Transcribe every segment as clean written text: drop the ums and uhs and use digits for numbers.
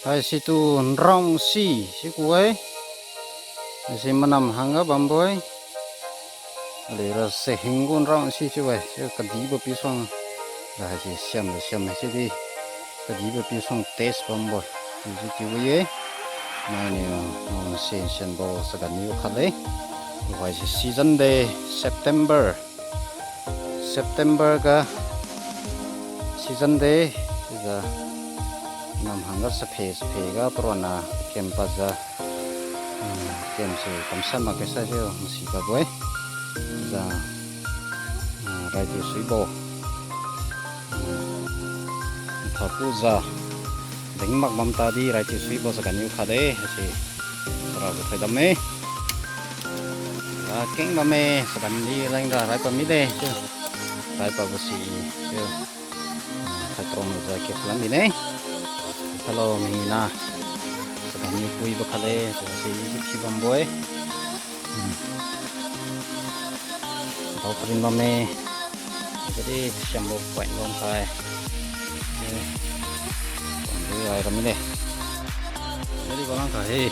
Hai situ rong si kuai si manam hanga bamboy le ra se hingun rong si cuai se kadi ba pisong la si siam si di kadi ba pisong tes bamboy si cuai mai ni sen bo sagan ni khale wai si season day September ga season day ga nam hanga sa phe ga prona kempaza kem se kamsan ma kesa je si ba boy za radio suibo thapu za dengmak mamta di radio suibo sa kanyu khade si pra go thai dame la keng ma me sa kan di lang da rai pa mi de rai pa bo si je khatron za ke plan di ne hello mina sa kanyu pui ba khale si si bamboy Prin mame jadi sambung point bom kai ini ai kami deh jadi balang kai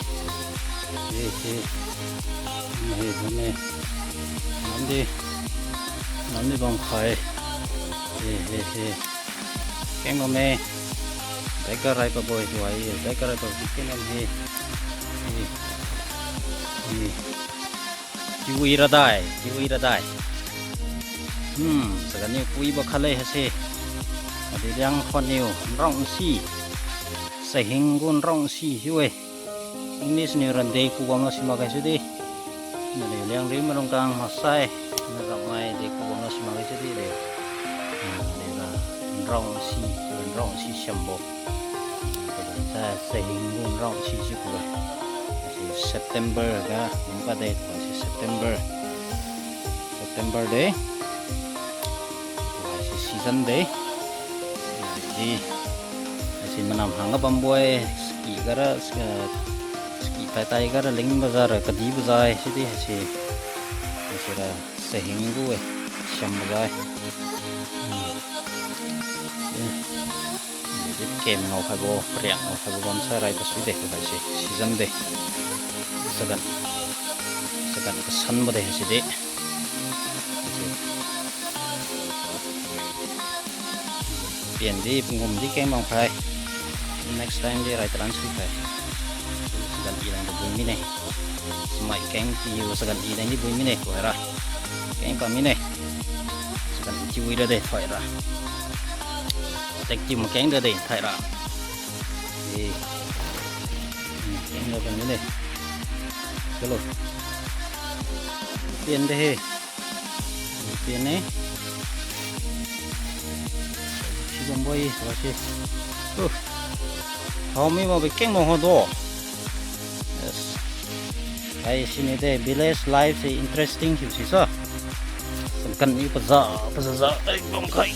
mame nanti bom kai keng mame dekat rai pa boy suai dekat rai pa bikin ini kiwi radai sekarang ni kui bakale hase ada yang khoniu rong si sehinggun rong si juwe ini seni randai ku bangga simakai sudi nade yang ri merongkang masai ramai de ku bangga simakai sudi de rong si shambo sehinggun rong si juwe September ga nimpa de September day season day jadi si manam hanga bamboy ski tai gara ling bazar kadi bazai sidi si ra sehinggu sham bazai jadi kem ngau phabo priang ngau phabo bam sa rai ta suide ka si season day sagan kesan bade sidi pian di pungum di kem bang phai next time di rai transfer phai sagan ilang de bui mine smai keng ti sagan ilang di bui mine ko ra keng pa mine sagan chi ui de phai ra tek chi mo keng de thai ra keng de mine chalo pian de he pian ne bamboy wasi homi mau bikin mau hodo yes hai sini deh village life sih interesting sih so sekan ini peza bom kai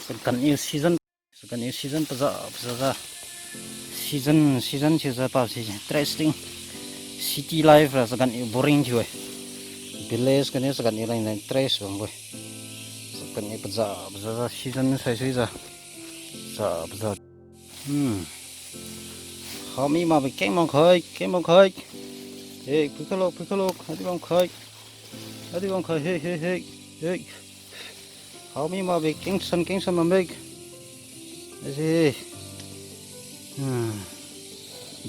sekan ini season peza season sih apa sih interesting city life lah sekan ini boring juga village kan ini sekan ini lain interest bamboy kan ini peza season saya za kami mau bikin mau kai pikolok hadi bang kai hey kami mau bikin son mambek sih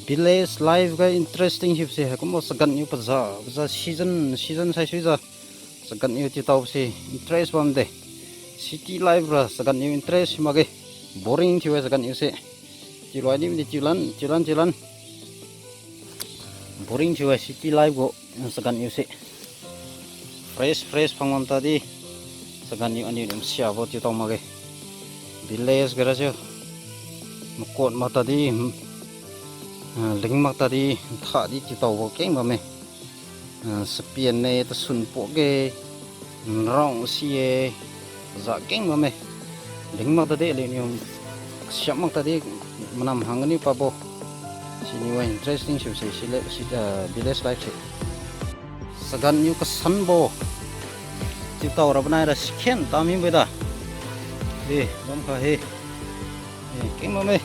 village life ga interesting sih aku mau segan ini peza season saya za segan ini tahu sih interest bam deh city life lah segan new interest mage boring juga segan new se ciluan ini cilan boring juga city life go segan new se fresh pangam tadi segan new ani siapa tu tahu mage village garage mukot mata di lingmak tadi tak di tahu keng mame sepian ne tersun poke rong sie zakeng mame dingmak tadi lenium siapmak tadi menam hangani pabo sini wah interesting sih village life sih segan yu kesan bo kita orang benar sekian tamin beda bom kah cái mà mày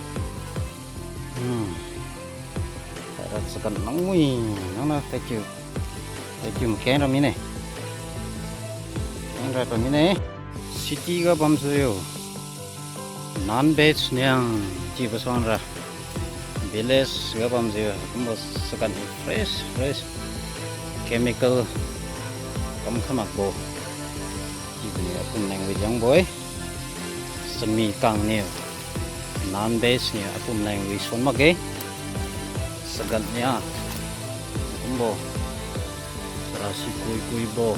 tại là sẽ cần nóng mùi nó tay chịu một cái rồi mi này cái rồi mi này city ga bam suyo non veg niang chỉ có son ra village ga bam suyo cũng có sẽ cần fresh chemical không khăm mặc bộ chỉ là cùng năng với giống bối semi càng nhiều non veg nhiều cùng năng với son mặc cái segan nha cũng bộ rasi kui bo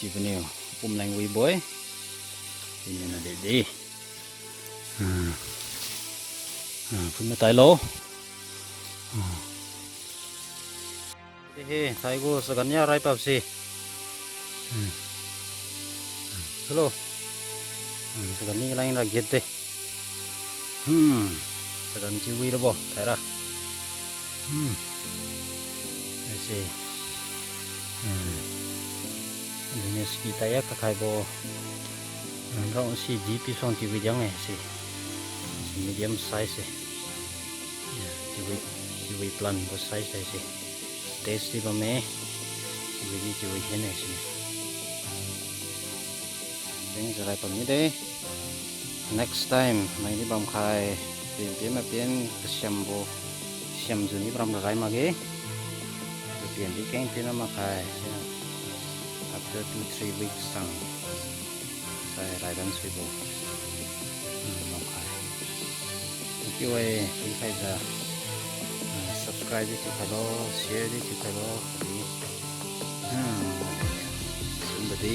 chỉ có nhiều cùng năng với bối thì là để đi phun tay lố he thai go segan nha rai pap si hello segan ni lain lagi deh segan ciwi lo bo thai ra see ini sekitar ya kakai bo rong si GP song ciwi jang sih medium size ciwi plan bo size sih tasty ba me ciwi hen sih ini serai pamit deh next time mai đi bom khai tiền mà tiền xem bộ xem dùn đi bom là mà ghé tiền đi kén tiền mà khai after 2-3 weeks sang saya raidan sih bộ bom khai thank you khi khai ra subscribe đi chụp lo share đi chụp lo đi sum badi